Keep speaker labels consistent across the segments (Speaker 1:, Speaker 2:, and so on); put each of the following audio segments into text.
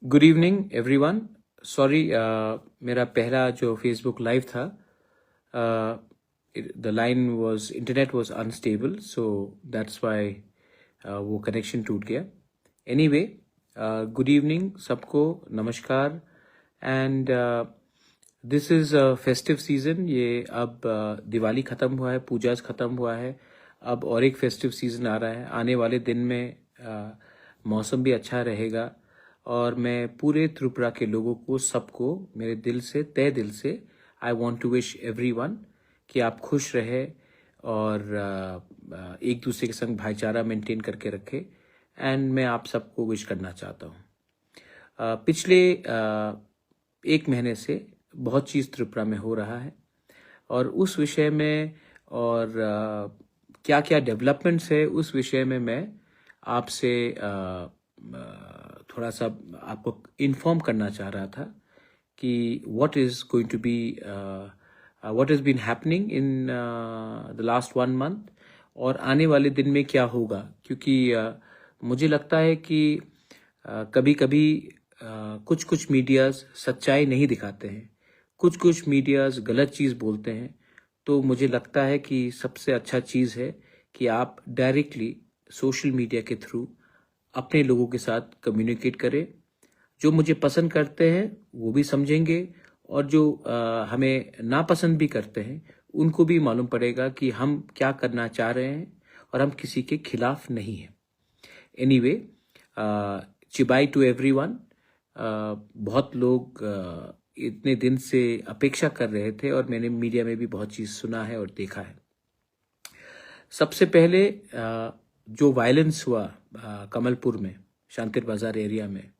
Speaker 1: Good evening everyone. Sorry, मेरा पहला जो फेसबुक लाइव था, the line was internet was unstable, so that's why वो कनेक्शन टूट गया। एनीवे, गुड इवनिंग सबको, नमस्कार। And this is festive season. ये अब दिवाली ख़त्म हुआ है, पूजाज ख़त्म हुआ है, अब और एक फेस्टिव सीज़न आ रहा है। आने वाले दिन में मौसम भी अच्छा रहेगा और मैं पूरे त्रिपुरा के लोगों को, सबको मेरे दिल से, तहे दिल से I want to wish everyone कि आप खुश रहे और एक दूसरे के संग भाईचारा मेंटेन करके रखें। एंड मैं आप सबको विश करना चाहता हूँ। पिछले एक महीने से बहुत चीज़ त्रिपुरा में हो रहा है और उस विषय में और क्या क्या डेवलपमेंट्स है उस विषय में मैं आपसे थोड़ा सा आपको इन्फॉर्म करना चाह रहा था कि what is going to be what is been happening in the last 1 month और आने वाले दिन में क्या होगा। क्योंकि मुझे लगता है कि कभी कभी कुछ कुछ मीडियाज़ सच्चाई नहीं दिखाते हैं, कुछ कुछ मीडियाज़ गलत चीज़ बोलते हैं। तो मुझे लगता है कि सबसे अच्छा चीज़ है कि आप डायरेक्टली सोशल मीडिया के थ्रू अपने लोगों के साथ कम्युनिकेट करें। जो मुझे पसंद करते हैं वो भी समझेंगे और जो हमें नापसंद भी करते हैं उनको भी मालूम पड़ेगा कि हम क्या करना चाह रहे हैं और हम किसी के खिलाफ नहीं हैं। एनीवे, चिबाई टू एवरीवन। बहुत लोग इतने दिन से अपेक्षा कर रहे थे और मैंने मीडिया में भी बहुत चीज़ सुना है और देखा है। सबसे पहले जो वायलेंस हुआ कमलपुर में, शांतिर बाजार एरिया में,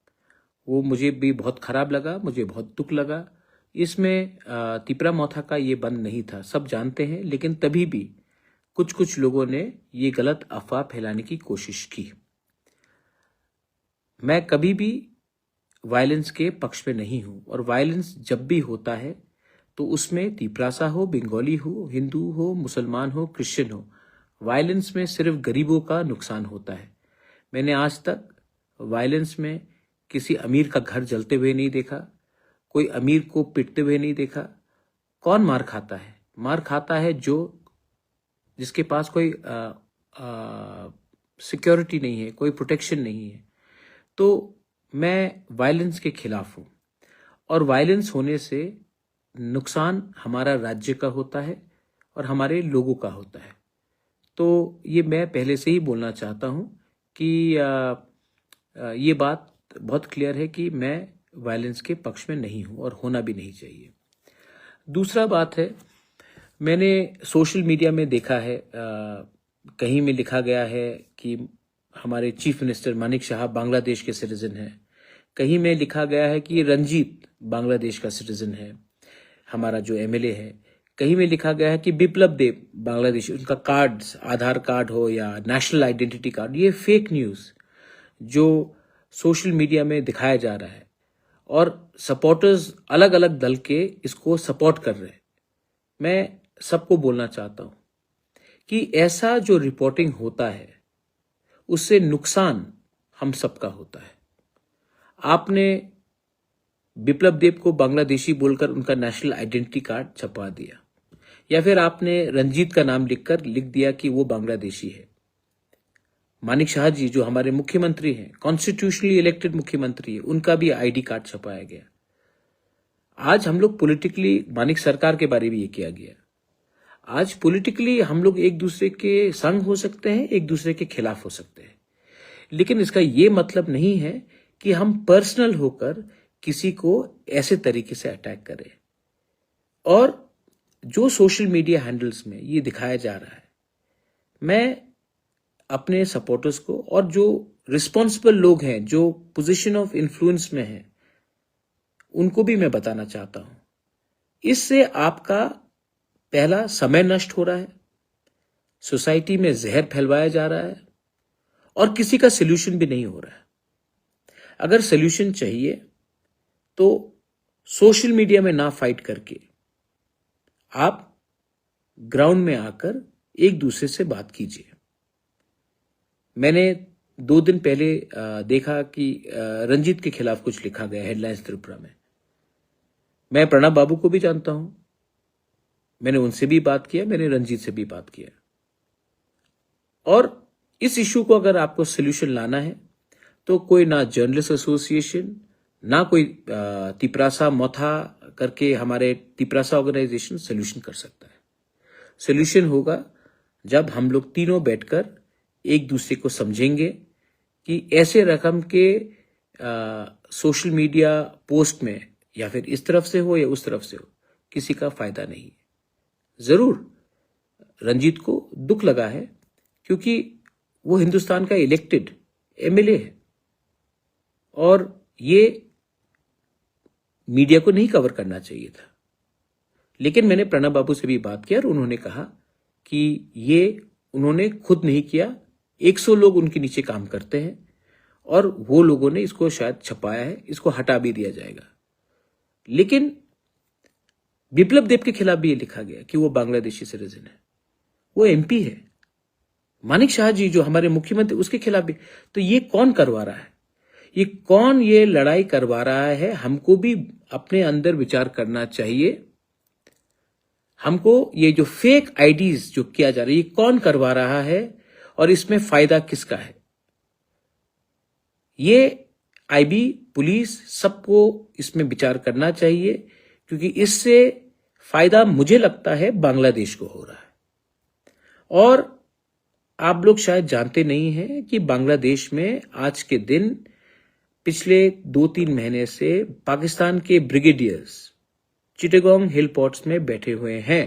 Speaker 1: वो मुझे भी बहुत ख़राब लगा, मुझे बहुत दुख लगा। इसमें तिपरा मौथा का ये बंद नहीं था, सब जानते हैं, लेकिन तभी भी कुछ कुछ लोगों ने ये गलत अफवाह फैलाने की कोशिश की। मैं कभी भी वायलेंस के पक्ष में नहीं हूँ और वायलेंस जब भी होता है तो उसमें तिपरासा हो, बंगाली हो, हिंदू हो, मुसलमान हो, क्रिश्चियन हो, वायलेंस में सिर्फ गरीबों का नुकसान होता है। मैंने आज तक वायलेंस में किसी अमीर का घर जलते हुए नहीं देखा, कोई अमीर को पिटते हुए नहीं देखा। कौन मार खाता है? मार खाता है जिसके पास कोई सिक्योरिटी नहीं है, कोई प्रोटेक्शन नहीं है। तो मैं वायलेंस के खिलाफ हूँ और वायलेंस होने से नुकसान हमारा राज्य का होता है और हमारे लोगों का होता है। तो ये मैं पहले से ही बोलना चाहता हूँ कि ये बात बहुत क्लियर है कि मैं वायलेंस के पक्ष में नहीं हूँ और होना भी नहीं चाहिए। दूसरा बात है, मैंने सोशल मीडिया में देखा है, कहीं में लिखा गया है कि हमारे चीफ मिनिस्टर मानिक शाह बांग्लादेश के सिटीजन हैं, कहीं में लिखा गया है कि रंजीत बांग्लादेश का सिटीजन है, हमारा जो एमएलए है। कहीं में लिखा गया है कि बिप्लब देव बांग्लादेश, उनका कार्ड्स, आधार कार्ड हो या नेशनल आइडेंटिटी कार्ड। ये फेक न्यूज़ जो सोशल मीडिया में दिखाया जा रहा है और सपोर्टर्स अलग अलग दल के इसको सपोर्ट कर रहे हैं। मैं सबको बोलना चाहता हूँ कि ऐसा जो रिपोर्टिंग होता है उससे नुकसान हम सबका होता है। आपने बिप्लब देव को बांग्लादेशी बोलकर उनका नेशनल आइडेंटिटी कार्ड छपवा दिया, या फिर आपने रंजीत का नाम लिख दिया कि वो बांग्लादेशी है। मानिक शाह जी जो हमारे मुख्यमंत्री हैं, कॉन्स्टिट्यूशनली इलेक्टेड मुख्यमंत्री है, उनका भी आईडी कार्ड छपाया गया। आज हम लोग पॉलिटिकली, मानिक सरकार के बारे में ये किया गया। आज पॉलिटिकली हम लोग एक दूसरे के संग हो सकते हैं, एक दूसरे के खिलाफ हो सकते हैं, लेकिन इसका ये मतलब नहीं है कि हम पर्सनल होकर किसी को ऐसे तरीके से अटैक करें। और जो सोशल मीडिया हैंडल्स में ये दिखाया जा रहा है, मैं अपने सपोर्टर्स को और जो रिस्पॉन्सिबल लोग हैं, जो पोजीशन ऑफ इन्फ्लुएंस में हैं, उनको भी मैं बताना चाहता हूं, इससे आपका पहला समय नष्ट हो रहा है, सोसाइटी में जहर फैलवाया जा रहा है और किसी का सोल्यूशन भी नहीं हो रहा है। अगर सोल्यूशन चाहिए तो सोशल मीडिया में ना फाइट करके आप ग्राउंड में आकर एक दूसरे से बात कीजिए। मैंने 2 दिन पहले देखा कि रंजीत के खिलाफ कुछ लिखा गया हेडलाइंस त्रिपुरा में। मैं प्रणब बाबू को भी जानता हूं, मैंने उनसे भी बात किया, मैंने रंजीत से भी बात किया। और इस इश्यू को अगर आपको सोल्यूशन लाना है तो कोई ना जर्नलिस्ट एसोसिएशन, ना कोई तिपरासा मोथा करके हमारे तिपरासा ऑर्गेनाइजेशन सोल्यूशन कर सकता है। सोल्यूशन होगा जब हम लोग तीनों बैठकर एक दूसरे को समझेंगे कि ऐसे रकम के सोशल मीडिया पोस्ट में या फिर इस तरफ से हो या उस तरफ से हो, किसी का फायदा नहीं है। जरूर रंजीत को दुख लगा है क्योंकि वो हिंदुस्तान का इलेक्टेड एमएलए है और ये मीडिया को नहीं कवर करना चाहिए था। लेकिन मैंने प्रणब बाबू से भी बात किया और उन्होंने कहा कि ये उन्होंने खुद नहीं किया, 100 लोग उनके नीचे काम करते हैं और वो लोगों ने इसको शायद छपाया है, इसको हटा भी दिया जाएगा। लेकिन बिप्लब देब के खिलाफ भी ये लिखा गया कि वो बांग्लादेशी सिटीजन है, वो एमपी है। मानिक शाह जी जो हमारे मुख्यमंत्री, उसके खिलाफ भी। तो ये कौन करवा रहा है, ये कौन ये लड़ाई करवा रहा है? हमको भी अपने अंदर विचार करना चाहिए। हमको ये जो फेक आईडीज जो किया जा रहा है, ये कौन करवा रहा है और इसमें फायदा किसका है? ये आईबी, पुलिस, सबको इसमें विचार करना चाहिए क्योंकि इससे फायदा मुझे लगता है बांग्लादेश को हो रहा है। और आप लोग शायद जानते नहीं हैं कि बांग्लादेश में आज के दिन पिछले 2-3 महीने से पाकिस्तान के ब्रिगेडियर्स चिटागोंग हिल पोर्ट्स में बैठे हुए हैं।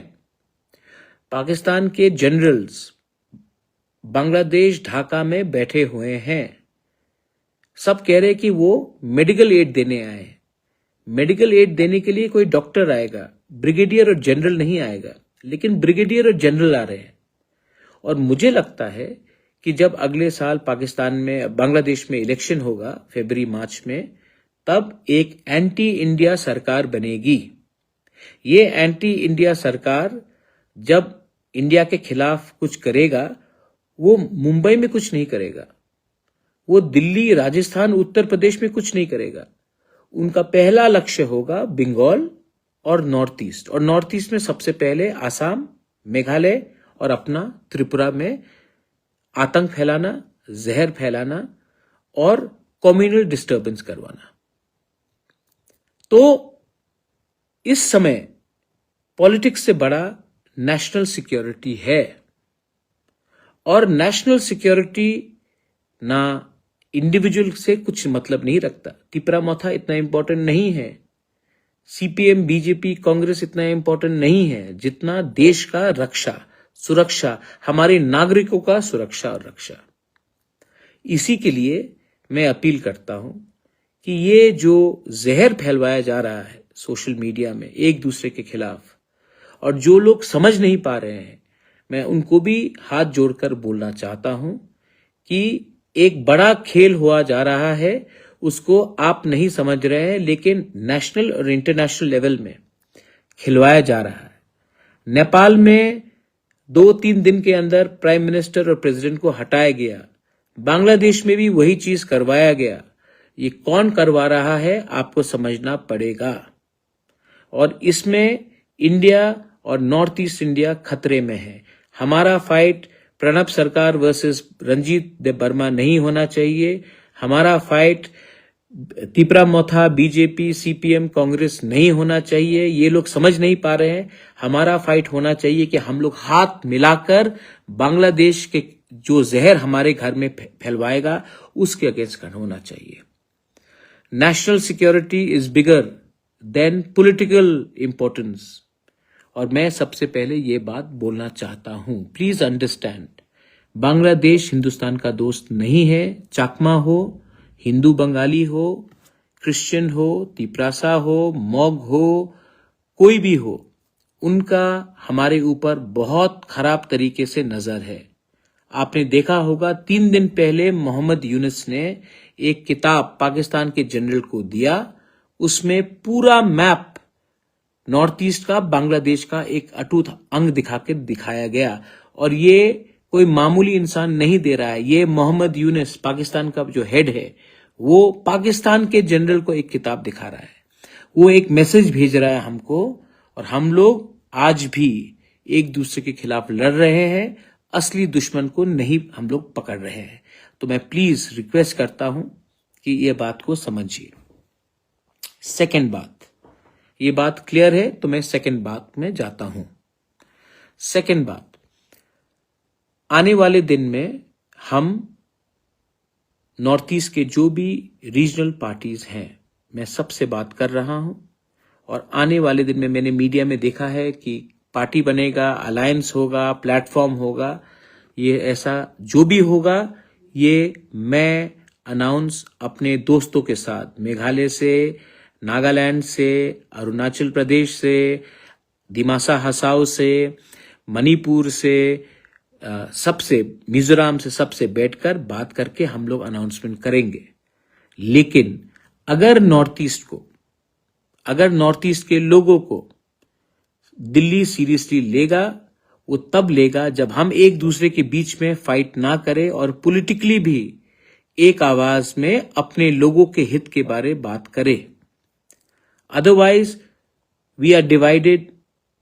Speaker 1: पाकिस्तान के जनरल्स बांग्लादेश ढाका में बैठे हुए हैं। सब कह रहे कि वो मेडिकल एड देने आए हैं। मेडिकल एड देने के लिए कोई डॉक्टर आएगा, ब्रिगेडियर और जनरल नहीं आएगा, लेकिन ब्रिगेडियर और जनरल आ रहे हैं। और मुझे लगता है कि जब अगले साल पाकिस्तान में, बांग्लादेश में इलेक्शन होगा फरवरी-मार्च में, तब एक एंटी इंडिया सरकार बनेगी। ये एंटी इंडिया सरकार जब इंडिया के खिलाफ कुछ करेगा, वो मुंबई में कुछ नहीं करेगा, वो दिल्ली, राजस्थान, उत्तर प्रदेश में कुछ नहीं करेगा। उनका पहला लक्ष्य होगा बंगाल और नॉर्थ ईस्ट, और नॉर्थ ईस्ट में सबसे पहले आसाम, मेघालय और अपना त्रिपुरा में आतंक फैलाना, जहर फैलाना और कम्युनल डिस्टर्बेंस करवाना। तो इस समय पॉलिटिक्स से बड़ा नेशनल सिक्योरिटी है, और नेशनल सिक्योरिटी ना इंडिविजुअल से कुछ मतलब नहीं रखता। तिपरा मोथा इतना इंपॉर्टेंट नहीं है, सीपीएम, बीजेपी, कांग्रेस इतना इंपॉर्टेंट नहीं है जितना देश का रक्षा, सुरक्षा, हमारे नागरिकों का सुरक्षा और रक्षा। इसी के लिए मैं अपील करता हूं कि ये जो जहर फैलवाया जा रहा है सोशल मीडिया में एक दूसरे के खिलाफ, और जो लोग समझ नहीं पा रहे हैं, मैं उनको भी हाथ जोड़कर बोलना चाहता हूं कि एक बड़ा खेल हुआ जा रहा है, उसको आप नहीं समझ रहे हैं, लेकिन नेशनल और इंटरनेशनल लेवल में खिलवाया जा रहा है। नेपाल में 2-3 दिन के अंदर प्राइम मिनिस्टर और प्रेसिडेंट को हटाया गया, बांग्लादेश में भी वही चीज करवाया गया। ये कौन करवा रहा है आपको समझना पड़ेगा, और इसमें इंडिया और नॉर्थ ईस्ट इंडिया खतरे में है। हमारा फाइट प्रणब सरकार वर्सेस रंजीत देव वर्मा नहीं होना चाहिए। हमारा फाइट तिपरा मोथा, बीजेपी, सीपीएम, कांग्रेस नहीं होना चाहिए। ये लोग समझ नहीं पा रहे हैं। हमारा फाइट होना चाहिए कि हम लोग हाथ मिलाकर बांग्लादेश के जो जहर हमारे घर में फैलवाएगा उसके अगेंस्ट होना चाहिए। National security is bigger than political importance, और मैं सबसे पहले ये बात बोलना चाहता हूं, प्लीज अंडरस्टैंड, बांग्लादेश हिंदुस्तान का दोस्त नहीं है। चाकमा हो, हिंदू बंगाली हो, क्रिश्चियन हो, तिपरासा हो, मॉग हो, कोई भी हो, उनका हमारे ऊपर बहुत खराब तरीके से नजर है। आपने देखा होगा 3 दिन पहले मोहम्मद यूनुस ने एक किताब पाकिस्तान के जनरल को दिया, उसमें पूरा मैप नॉर्थ ईस्ट का, बांग्लादेश का एक अटूट अंग दिखा के दिखाया गया, और ये कोई मामूली इंसान नहीं दे रहा है। ये मोहम्मद यूनुस, पाकिस्तान का जो हेड है, वो पाकिस्तान के जनरल को एक किताब दिखा रहा है, वो एक मैसेज भेज रहा है हमको, और हम लोग आज भी एक दूसरे के खिलाफ लड़ रहे हैं, असली दुश्मन को नहीं हम लोग पकड़ रहे हैं। तो मैं प्लीज रिक्वेस्ट करता हूं कि ये बात को समझिए। सेकंड बात, ये बात क्लियर है तो मैं सेकंड बात में जाता हूं। सेकंड बात, आने वाले दिन में हम नॉर्थ ईस्ट के जो भी रीजनल पार्टीज हैं, मैं सबसे बात कर रहा हूं, और आने वाले दिन में मैंने मीडिया में देखा है कि पार्टी बनेगा, अलायंस होगा, प्लेटफॉर्म होगा। ये ऐसा जो भी होगा, ये मैं अनाउंस अपने दोस्तों के साथ, मेघालय से, नागालैंड से, अरुणाचल प्रदेश से, दिमासा हसाओ से, मणिपुर से, सबसे, मिजोरम से, सबसे बैठकर बात करके हम लोग अनाउंसमेंट करेंगे। लेकिन अगर नॉर्थ ईस्ट के लोगों को दिल्ली सीरियसली लेगा, वो तब लेगा जब हम एक दूसरे के बीच में फाइट ना करें और पॉलिटिकली भी एक आवाज में अपने लोगों के हित के बारे बात करें। Otherwise we are divided,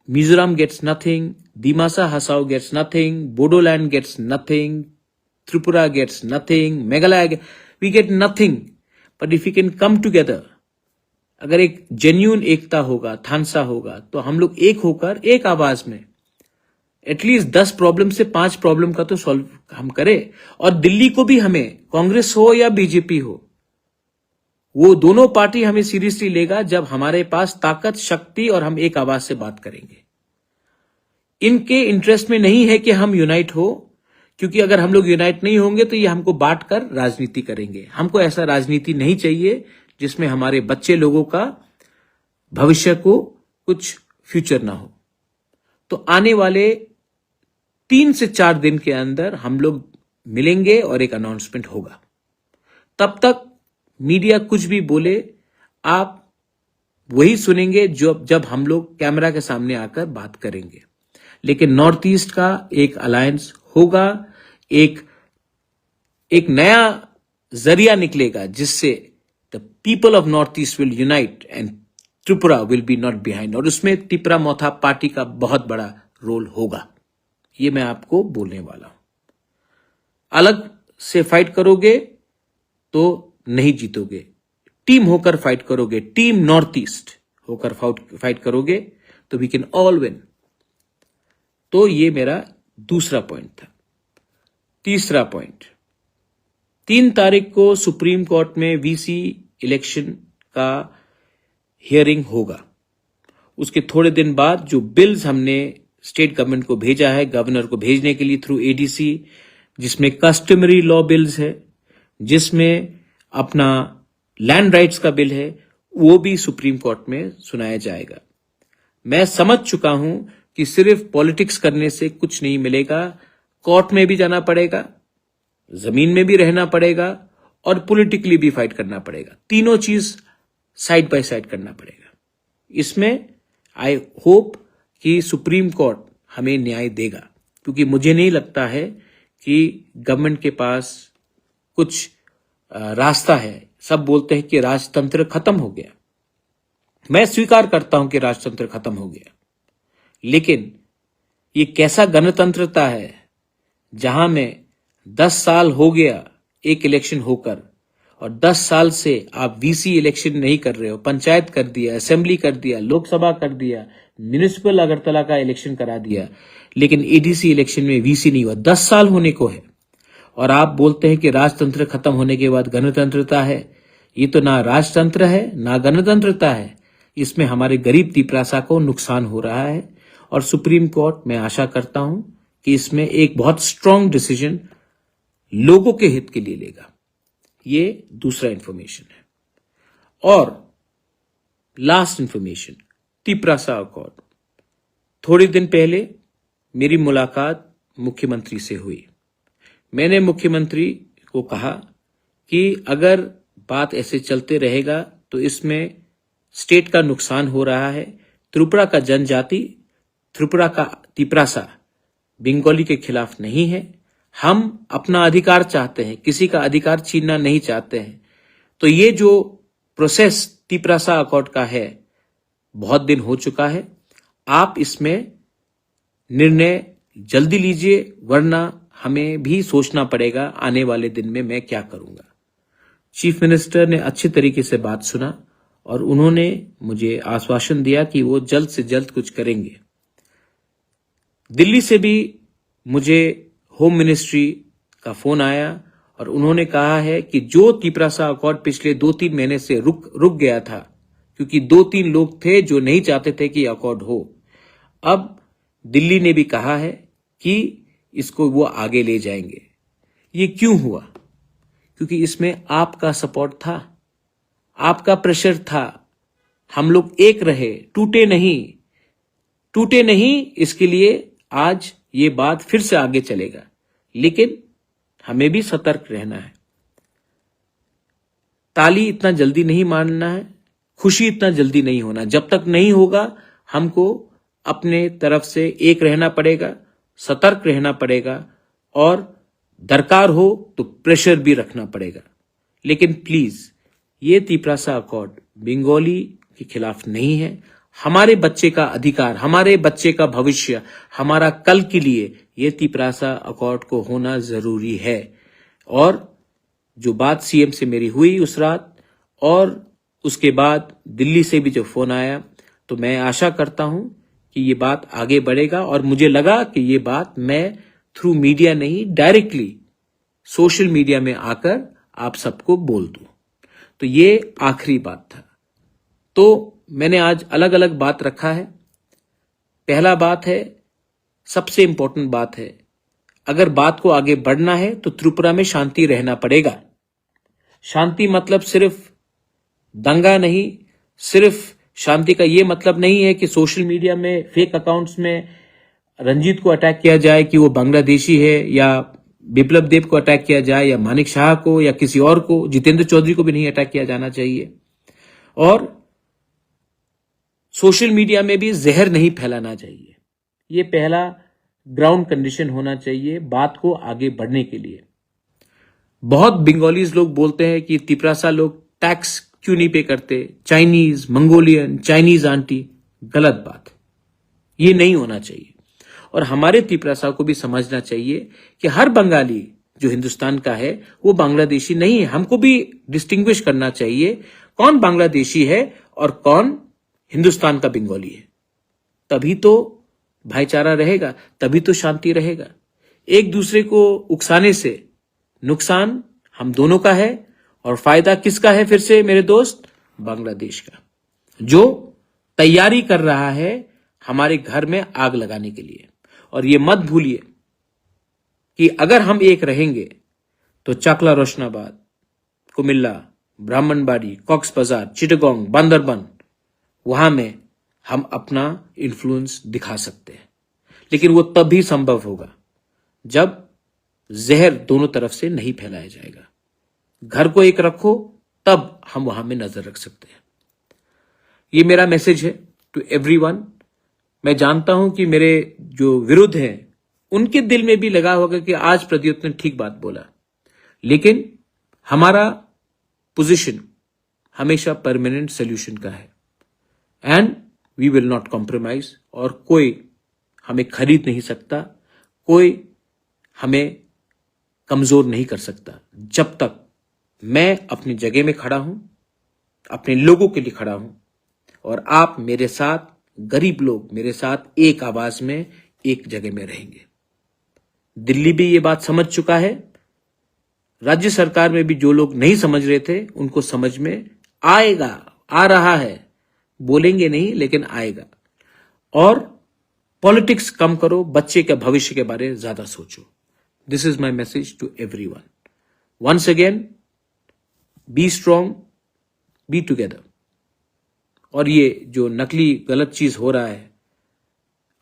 Speaker 1: Mizoram gets nothing, Dimasa Hasao gets nothing, Bodoland gets nothing, Tripura gets nothing, Meghalaya, we get nothing. But if you can come together, अगर एक जेन्यून एकता होगा, थानसा होगा, तो हम लोग एक होकर एक आवाज में एटलीस्ट 10 प्रॉब्लम से 5 प्रॉब्लम का तो सॉल्व हम करें। और दिल्ली को भी हमें, कांग्रेस हो या बीजेपी हो, वो दोनों पार्टी हमें सीरियसली लेगा जब हमारे पास ताकत, शक्ति और हम एक आवाज से बात करेंगे। इनके इंटरेस्ट में नहीं है कि हम यूनाइट हो, क्योंकि अगर हम लोग यूनाइट नहीं होंगे तो ये हमको बांट कर राजनीति करेंगे। हमको ऐसा राजनीति नहीं चाहिए जिसमें हमारे बच्चे लोगों का भविष्य को कुछ फ्यूचर ना हो। तो आने वाले 3 से 4 दिन के अंदर हम लोग मिलेंगे और एक अनाउंसमेंट होगा। तब तक मीडिया कुछ भी बोले, आप वही सुनेंगे जब हम लोग कैमरा के सामने आकर बात करेंगे। लेकिन नॉर्थ ईस्ट का एक अलायंस होगा, एक नया जरिया निकलेगा जिससे the people of north east will unite and Tripura will be not behind. और उसमें तिपरा मोथा पार्टी का बहुत बड़ा रोल होगा, ये मैं आपको बोलने वाला हूं। अलग से फाइट करोगे तो नहीं जीतोगे, टीम होकर फाइट करोगे, टीम नॉर्थ ईस्ट होकर फाइट करोगे तो वी कैन ऑल विन। तो ये मेरा दूसरा पॉइंट था। तीसरा पॉइंट, 3 तारीख को सुप्रीम कोर्ट में वीसी इलेक्शन का हियरिंग होगा। उसके थोड़े दिन बाद जो बिल्स हमने स्टेट गवर्नमेंट को भेजा है, गवर्नर को भेजने के लिए थ्रू एडीसी, जिसमें कस्टमरी लॉ बिल्स है, जिसमें अपना लैंड राइट्स का बिल है, वो भी सुप्रीम कोर्ट में सुनाया जाएगा। मैं समझ चुका हूं कि सिर्फ पॉलिटिक्स करने से कुछ नहीं मिलेगा, कोर्ट में भी जाना पड़ेगा, जमीन में भी रहना पड़ेगा और पॉलिटिकली भी फाइट करना पड़ेगा। तीनों चीज साइड बाय साइड करना पड़ेगा। इसमें आई होप कि सुप्रीम कोर्ट हमें न्याय देगा, क्योंकि मुझे नहीं लगता है कि गवर्नमेंट के पास कुछ रास्ता है। सब बोलते हैं कि राजतंत्र खत्म हो गया। मैं स्वीकार करता हूं कि राजतंत्र खत्म हो गया, लेकिन ये कैसा गणतंत्रता है जहां में 10 साल हो गया एक इलेक्शन होकर, और 10 साल से आप वीसी इलेक्शन नहीं कर रहे हो। पंचायत कर दिया, असेंबली कर दिया, लोकसभा कर दिया, म्युनिसिपल अगरतला का इलेक्शन करा दिया, लेकिन एडीसी इलेक्शन में वीसी नहीं हुआ। 10 साल होने को है और आप बोलते हैं कि राजतंत्र खत्म होने के बाद गणतंत्रता है। ये तो ना राजतंत्र है ना गणतंत्रता है। इसमें हमारे गरीब तिपरासा को नुकसान हो रहा है, और सुप्रीम कोर्ट, मैं आशा करता हूं कि इसमें एक बहुत स्ट्रांग डिसीजन लोगों के हित के लिए लेगा। ये दूसरा इंफॉर्मेशन है। और लास्ट इंफॉर्मेशन, तिपरासा अकॉर्ड। थोड़े दिन पहले मेरी मुलाकात मुख्यमंत्री से हुई। मैंने मुख्यमंत्री को कहा कि अगर बात ऐसे चलते रहेगा तो इसमें स्टेट का नुकसान हो रहा है। त्रिपुरा का जनजाति, त्रिपुरा का तिपरासा बंगाली के खिलाफ नहीं है, हम अपना अधिकार चाहते हैं, किसी का अधिकार छीनना नहीं चाहते हैं। तो ये जो प्रोसेस तिपरासा अकॉर्ड का है, बहुत दिन हो चुका है। आप इसमें निर्णय जल्दी लीजिए, वरना हमें भी सोचना पड़ेगा आने वाले दिन में मैं क्या करूंगा। चीफ मिनिस्टर ने अच्छे तरीके से बात सुना और उन्होंने मुझे आश्वासन दिया कि वो जल्द से जल्द कुछ करेंगे। दिल्ली से भी मुझे होम मिनिस्ट्री का फोन आया और उन्होंने कहा है कि जो तिपरासा अकॉर्ड पिछले 2-3 महीने से रुक गया था, क्योंकि 2-3 लोग थे जो नहीं चाहते थे कि अकॉर्ड हो, अब दिल्ली ने भी कहा है कि इसको वो आगे ले जाएंगे। ये क्यों हुआ? क्योंकि इसमें आपका सपोर्ट था, आपका प्रेशर था। हम लोग एक रहे, टूटे नहीं। इसके लिए आज ये बात फिर से आगे चलेगा, लेकिन हमें भी सतर्क रहना है। ताली इतना जल्दी नहीं मारना है, खुशी इतना जल्दी नहीं होना। जब तक नहीं होगा, हमको अपने तरफ से एक रहना पड़ेगा, सतर्क रहना पड़ेगा और दरकार हो तो प्रेशर भी रखना पड़ेगा। लेकिन प्लीज, ये तिपरासा अकॉर्ड बंगाली के खिलाफ नहीं है। हमारे बच्चे का अधिकार, हमारे बच्चे का भविष्य, हमारा कल के लिए ये तिपरासा अकॉर्ड को होना जरूरी है। और जो बात सीएम से मेरी हुई उस रात और उसके बाद दिल्ली से भी जो फोन आया, तो मैं आशा करता हूं कि ये बात आगे बढ़ेगा। और मुझे लगा कि ये बात मैं थ्रू मीडिया नहीं, डायरेक्टली सोशल मीडिया में आकर आप सबको बोल दूं। तो ये आखिरी बात था। तो मैंने आज अलग अलग बात रखा है। पहला बात है, सबसे इंपॉर्टेंट बात है, अगर बात को आगे बढ़ना है तो त्रिपुरा में शांति रहना पड़ेगा। शांति मतलब सिर्फ दंगा नहीं, सिर्फ शांति का ये मतलब नहीं है कि सोशल मीडिया में फेक अकाउंट्स में रंजीत को अटैक किया जाए कि वो बांग्लादेशी है, या बिप्लब देब को अटैक किया जाए, या मानिक शाह को, या किसी और को, जितेंद्र चौधरी को भी नहीं अटैक किया जाना चाहिए। और सोशल मीडिया में भी जहर नहीं फैलाना चाहिए। ये पहला ग्राउंड कंडीशन होना चाहिए बात को आगे बढ़ने के लिए। बहुत बंगालीज लोग बोलते हैं कि तिपरासा लोग टैक्स क्यों नहीं पे करते, चाइनीज, मंगोलियन, चाइनीज आंटी। गलत बात, ये नहीं होना चाहिए। और हमारे तिपरासा को भी समझना चाहिए कि हर बंगाली जो हिंदुस्तान का है वो बांग्लादेशी नहीं है। हमको भी डिस्टिंग्विश करना चाहिए कौन बांग्लादेशी है और कौन हिंदुस्तान का बंगाली है। तभी तो भाईचारा रहेगा, तभी तो शांति रहेगा। एक दूसरे को उकसाने से नुकसान हम दोनों का है और फायदा किसका है? फिर से मेरे दोस्त, बांग्लादेश का, जो तैयारी कर रहा है हमारे घर में आग लगाने के लिए। और ये मत भूलिए कि अगर हम एक रहेंगे तो चाकला रोशनाबाद, कुमिल्ला, ब्राह्मणबाड़ी, कॉक्स बाजार, चिटगांव, बांदरबन, वहां में हम अपना इन्फ्लुएंस दिखा सकते हैं। लेकिन वो तभी संभव होगा जब जहर दोनों तरफ से नहीं फैलाया जाएगा। घर को एक रखो, तब हम वहां में नजर रख सकते हैं। ये मेरा मैसेज है टू एवरीवन। मैं जानता हूं कि मेरे जो विरुद्ध हैं उनके दिल में भी लगा होगा कि आज प्रद्युत ने ठीक बात बोला, लेकिन हमारा पोजीशन हमेशा परमानेंट सोल्यूशन का है and we will not compromise. और कोई हमें खरीद नहीं सकता, कोई हमें कमजोर नहीं कर सकता जब तक मैं अपनी जगह में खड़ा हूं, अपने लोगों के लिए खड़ा हूं और आप मेरे साथ, गरीब लोग मेरे साथ एक आवाज में एक जगह में रहेंगे। दिल्ली भी ये बात समझ चुका है, राज्य सरकार में भी जो लोग नहीं समझ रहे थे उनको समझ में आएगा, आ रहा है। बोलेंगे नहीं लेकिन आएगा। और पॉलिटिक्स कम करो, बच्चे के भविष्य के बारे में ज्यादा सोचो। This is my message to everyone. Once again, be strong, be together. और ये जो नकली गलत चीज हो रहा है,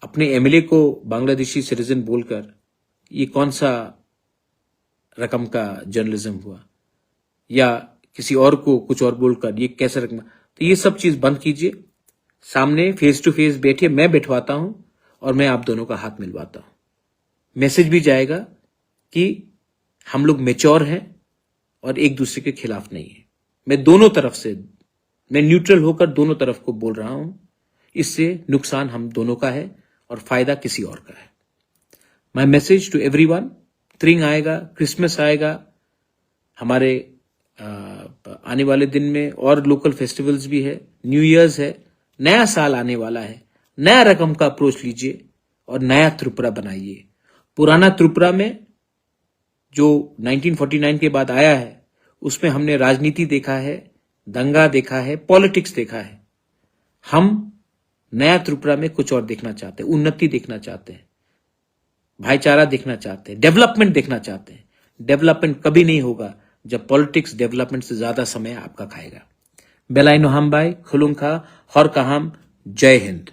Speaker 1: अपने एमएलए को बांग्लादेशी सिटीजन बोलकर, ये कौन सा रकम का जर्नलिज्म हुआ? या किसी और को कुछ और बोलकर ये कैसे रकम? तो ये सब चीज बंद कीजिए। सामने फेस टू फेस बैठिए, मैं बैठवाता हूं और मैं आप दोनों का हाथ मिलवाता हूं। मैसेज भी जाएगा कि हम लोग मेच्योर हैं और एक दूसरे के खिलाफ नहीं है। मैं दोनों तरफ से, मैं न्यूट्रल होकर दोनों तरफ को बोल रहा हूं। इससे नुकसान हम दोनों का है और फायदा किसी और का है। My message to everyone, spring आएगा, क्रिसमस आएगा, हमारे आने वाले दिन में और लोकल फेस्टिवल्स भी है, न्यू ईयर्स है, नया साल आने वाला है। नया रकम का अप्रोच लीजिए और नया त्रिपुरा बनाइए। पुराना त्रिपुरा में जो 1949 के बाद आया है उसमें हमने राजनीति देखा है, दंगा देखा है, पॉलिटिक्स देखा है। हम नया त्रिपुरा में कुछ और देखना चाहते हैं, उन्नति देखना चाहते हैं, भाईचारा देखना चाहते हैं, डेवलपमेंट देखना चाहते हैं। डेवलपमेंट कभी नहीं होगा जब पॉलिटिक्स डेवलपमेंट से ज्यादा समय आपका खाएगा। बेलाई नोहाम्बाई, खुलुंखा, हर कहाम, जय हिंद।